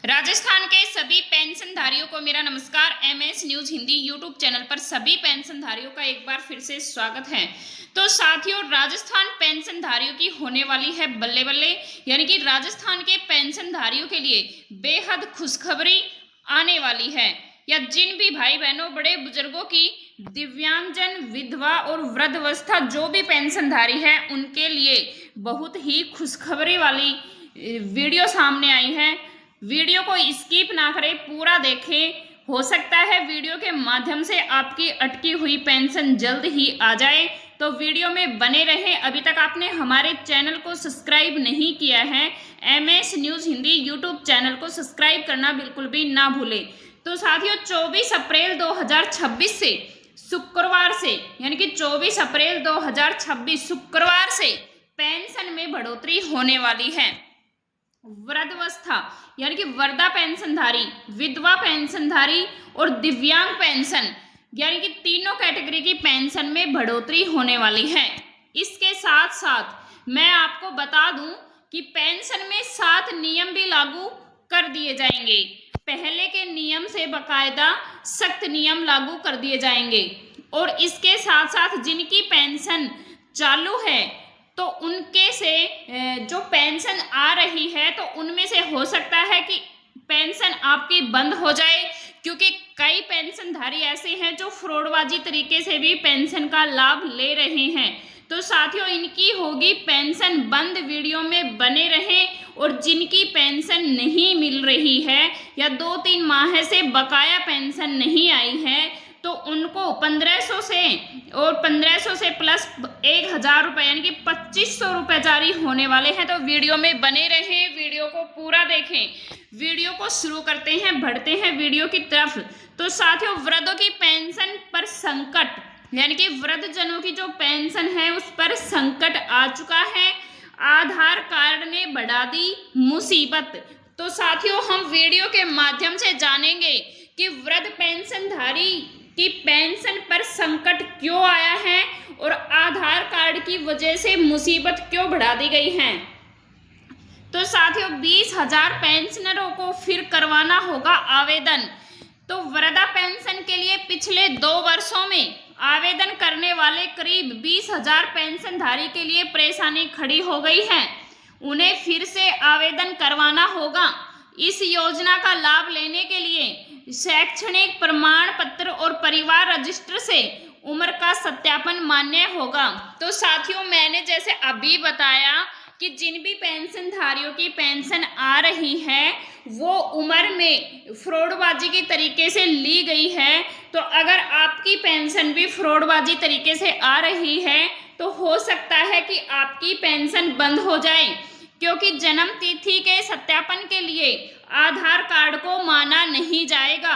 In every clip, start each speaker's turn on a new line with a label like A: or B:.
A: राजस्थान के सभी पेंशनधारियों को मेरा नमस्कार। MS news Hindi YouTube channel पर सभी पेंशनधारियों का एक बार फिर से स्वागत है। तो साथियों, राजस्थान पेंशनधारियों की होने वाली है बल्ले बल्ले, यानी कि राजस्थान के पेंशनधारियों के लिए बेहद खुशखबरी आने वाली है। या जिन भी भाई बहनों, बड़े बुजुर्गों की, दिव्यांगजन, विधवा और वृद्धावस्था जो भी पेंशनधारी है, उनके लिए बहुत ही खुशखबरी वाली वीडियो सामने आई है। वीडियो को स्किप ना करें, पूरा देखें। हो सकता है वीडियो के माध्यम से आपकी अटकी हुई पेंशन जल्द ही आ जाए, तो वीडियो में बने रहें। अभी तक आपने हमारे चैनल को सब्सक्राइब नहीं किया है, MS news Hindi YouTube channel को सब्सक्राइब करना बिल्कुल भी ना भूलें। तो साथियों, 24 अप्रैल 2026 से शुक्रवार से, यानी कि 24 अप्रैल 2026 शुक्रवार से पेंशन में बढ़ोतरी होने वाली है। वृद्धावस्था यानी कि वृद्धा पेंशनधारी, विधवा पेंशनधारी और दिव्यांग पेंशन, यानी कि तीनों कैटेगरी की पेंशन में बढ़ोतरी होने वाली है। इसके साथ साथ मैं आपको बता दूं कि पेंशन में 7 नियम भी लागू कर दिए जाएंगे। पहले के नियम से बकायदा सख्त नियम लागू कर दिए जाएंगे। और इसके साथ साथ जिनकी पेंशन चालू है, तो उनके से जो पेंशन आ रही है, तो उनमें से हो सकता है कि पेंशन आपकी बंद हो जाए, क्योंकि कई पेंशनधारी ऐसे हैं जो फ्रॉडबाजी तरीके से भी पेंशन का लाभ ले रहे हैं। तो साथियों, इनकी होगी पेंशन बंद। वीडियो में बने रहें। और जिनकी पेंशन नहीं मिल रही है या 2-3 माह से बकाया पेंशन नहीं आई है, तो उनको 1500 से और 1500 से प्लस 1000 रुपये, यानी कि 2500 रुपये जारी होने वाले हैं। तो वीडियो में बने रहें, वीडियो को पूरा देखें। वीडियो को शुरू करते हैं, बढ़ते हैं वीडियो की तरफ। तो साथियों, वृद्धों की पेंशन पर संकट, यानी कि वृद्धजनों की जो पेंशन है उस पर संकट आ चुका है। आधार कार्ड ने बढ़ा दी मुसीबत। तो साथियों, हम वीडियो के माध्यम से जानेंगे कि वृद्ध पेंशनधारी की पेंशन पर संकट क्यों आया है और आधार कार्ड की वजह से मुसीबत क्यों बढ़ा दी गई है। तो साथियों, 20,000 पेंशनरों को फिर करवाना होगा आवेदन। तो वृद्धा पेंशन के लिए पिछले 2 वर्षों में आवेदन करने वाले करीब 20,000 पेंशनधारी के लिए परेशानी खड़ी हो गई है। उन्हें फिर से आवेदन करवाना होगा। इस योजना का लाभ लेने के लिए शैक्षणिक प्रमाण पत्र और परिवार रजिस्टर से उम्र का सत्यापन मान्य होगा। तो साथियों, मैंने जैसे अभी बताया कि जिन भी पेंशनधारियों की पेंशन आ रही है, वो उम्र में फ्रॉडबाजी के तरीके से ली गई है। तो अगर आपकी पेंशन भी फ्रॉडबाजी तरीके से आ रही है, तो हो सकता है कि आपकी पेंशन बंद हो जाए, क्योंकि जन्म तिथि के सत्यापन के लिए आधार कार्ड को माना नहीं जाएगा।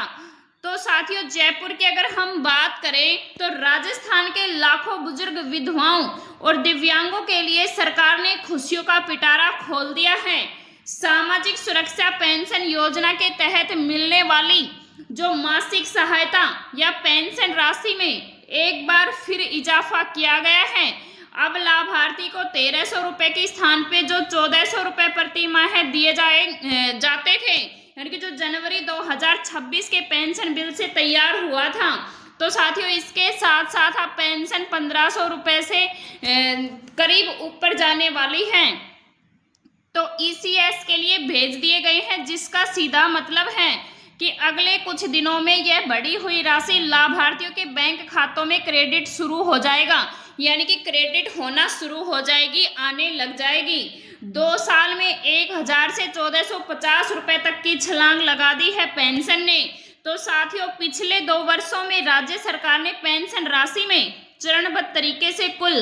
A: तो साथियों, जयपुर की अगर हम बात करें, तो राजस्थान के लाखों बुजुर्ग विधवाओं और दिव्यांगों के लिए सरकार ने खुशियों का पिटारा खोल दिया है। सामाजिक सुरक्षा पेंशन योजना के तहत मिलने वाली जो मासिक सहायता या पेंशन राशि में एक बार फिर इजाफा किया गया है। अब लाभार्थी को 1300 रुपये के स्थान पे जो 1400 रुपये प्रति माह दिए जाते थे, यानी कि जो जनवरी 2026 के पेंशन बिल से तैयार हुआ था। तो साथियों, इसके साथ साथ अब पेंशन 1500 रुपये से करीब ऊपर जाने वाली है। तो ईसीएस के लिए भेज दिए गए हैं, जिसका सीधा मतलब है कि अगले कुछ दिनों में यह बढ़ी हुई राशि लाभार्थियों के बैंक खातों में क्रेडिट शुरू हो जाएगा, यानी कि क्रेडिट होना शुरू हो जाएगी, आने लग जाएगी। 2 साल में 1000 से 1450 रुपये तक की छलांग लगा दी है पेंशन ने। तो साथियों, पिछले 2 वर्षों में राज्य सरकार ने पेंशन राशि में चरणबद्ध तरीके से कुल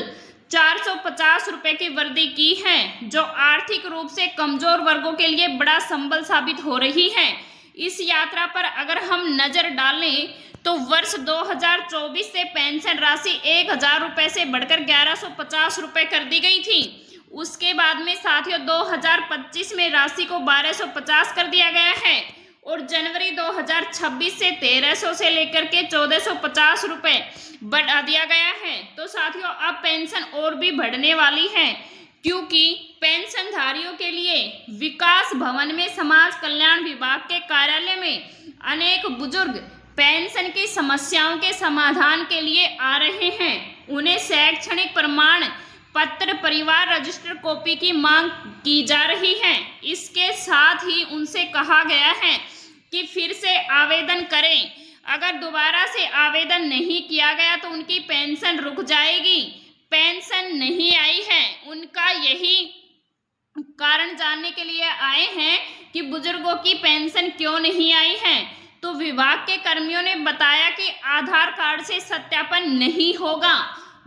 A: 450 रुपये की वृद्धि की है, जो आर्थिक रूप से कमजोर वर्गों के लिए बड़ा संबल साबित हो रही है। इस यात्रा पर अगर हम नजर डालें, तो वर्ष 2024 से पेंशन राशि 1000 रुपये से बढ़कर 1150 रुपये कर दी गई थी। उसके बाद में साथियों, 2025 में राशि को 1250 कर दिया गया है। और जनवरी 2026 से 1300 से लेकर के 1450 रुपये बढ़ा दिया गया है। तो साथियों, अब पेंशन और भी बढ़ने वाली है, क्योंकि पेंशनधारियों के लिए विकास भवन में समाज कल्याण विभाग के कार्यालय में अनेक बुजुर्ग पेंशन की समस्याओं के समाधान के लिए आ रहे हैं। उन्हें शैक्षणिक प्रमाण पत्र, परिवार रजिस्टर कॉपी की मांग की जा रही है। इसके साथ ही उनसे कहा गया है कि फिर से आवेदन करें। अगर दोबारा से आवेदन नहीं किया गया तो उनकी पेंशन रुक जाएगी। पेंशन नहीं आई है, उनका यही कारण जानने के लिए आए हैं कि बुजुर्गों की पेंशन क्यों नहीं आई है। तो विभाग के कर्मियों ने बताया कि आधार कार्ड से सत्यापन नहीं होगा,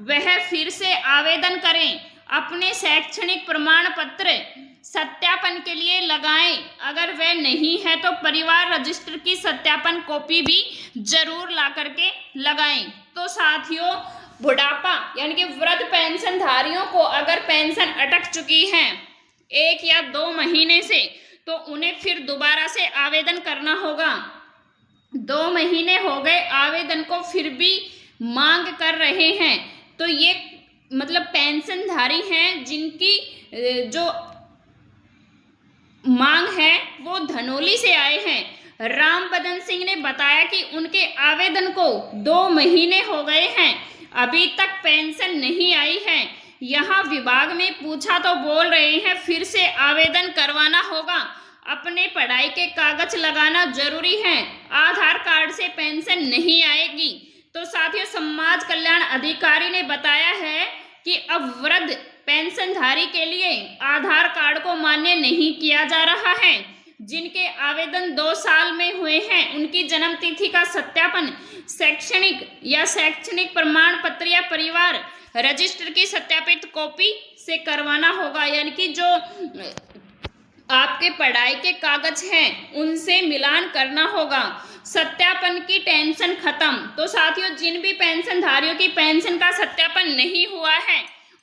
A: वह फिर से आवेदन करें। अपने शैक्षणिक प्रमाण पत्र सत्यापन के लिए लगाएं। अगर वह नहीं है तो परिवार रजिस्टर की सत्यापन कॉपी भी जरूर ला करके लगाएं। तो साथियों, बुढ़ापा यानी कि वृद्ध पेंशनधारियों को अगर पेंशन अटक चुकी है 1 या 2 महीने से, तो उन्हें फिर दोबारा से आवेदन करना होगा। 2 महीने हो गए आवेदन को, फिर भी मांग कर रहे हैं। तो ये मतलब पेंशनधारी हैं जिनकी जो मांग है वो धनोली से आए हैं। राम बदन सिंह ने बताया कि उनके आवेदन को 2 महीने हो गए हैं, अभी तक पेंशन नहीं आई है। यहाँ विभाग में पूछा तो बोल रहे हैं फिर से आवेदन करवाना होगा। अपने पढ़ाई के कागज लगाना जरूरी है, आधार कार्ड से पेंशन नहीं आएगी। तो साथियों, समाज कल्याण अधिकारी ने बताया है कि अब वृद्ध पेंशनधारी के लिए आधार कार्ड को मान्य नहीं किया जा रहा है। जिनके आवेदन 2 साल में हुए हैं उनकी जन्म तिथि का सत्यापन शैक्षणिक प्रमाण पत्र या परिवार रजिस्टर की सत्यापित कॉपी से करवाना होगा। यानी कि जो आपके पढ़ाई के कागज हैं उनसे मिलान करना होगा। सत्यापन की टेंशन खत्म। तो साथियों, जिन भी पेंशनधारियों की पेंशन का सत्यापन नहीं हुआ है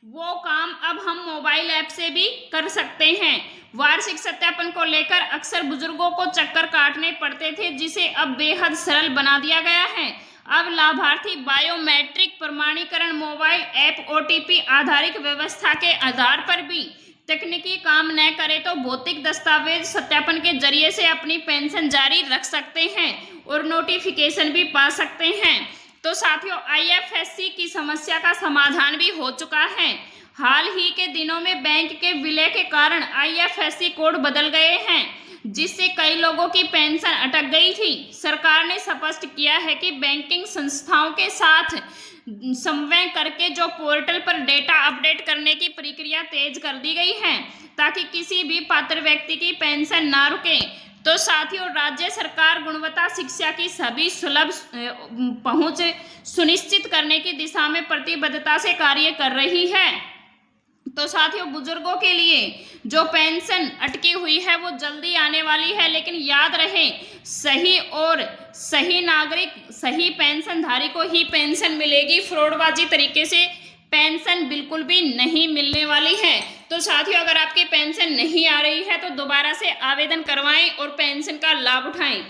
A: वो काम अब हम मोबाइल ऐप से भी कर सकते हैं। वार्षिक सत्यापन को लेकर अक्सर बुजुर्गों को चक्कर काटने पड़ते थे, जिसे अब बेहद सरल बना दिया गया है। अब लाभार्थी बायोमेट्रिक प्रमाणीकरण मोबाइल ऐप OTP आधारित व्यवस्था के आधार पर भी तकनीकी काम न करे तो भौतिक दस्तावेज सत्यापन के जरिए से अपनी पेंशन जारी रख सकते हैं और नोटिफिकेशन भी पा सकते हैं। तो साथियों, IFSC की समस्या का समाधान भी हो चुका है। हाल ही के दिनों में बैंक के विलय के कारण IFSC कोड बदल गए हैं, जिससे कई लोगों की पेंशन अटक गई थी। सरकार ने स्पष्ट किया है कि बैंकिंग संस्थाओं के साथ समन्वय करके जो पोर्टल पर डेटा अपडेट करने की प्रक्रिया तेज कर दी गई है, ताकि किसी भी पात्र व्यक्ति की पेंशन ना रुके। तो साथियों, राज्य सरकार गुणवत्ता शिक्षा की सभी सुलभ पहुंच सुनिश्चित करने की दिशा में प्रतिबद्धता से कार्य कर रही है। तो साथियों, बुजुर्गों के लिए जो पेंशन अटकी हुई है वो जल्दी आने वाली है, लेकिन याद रहे सही नागरिक, सही पेंशनधारी को ही पेंशन मिलेगी। फ्रॉडबाजी तरीके से पेंशन बिल्कुल भी नहीं मिलने वाली है। तो साथियों, अगर आपकी पेंशन नहीं आ रही है तो दोबारा से आवेदन करवाएं और पेंशन का लाभ उठाएं।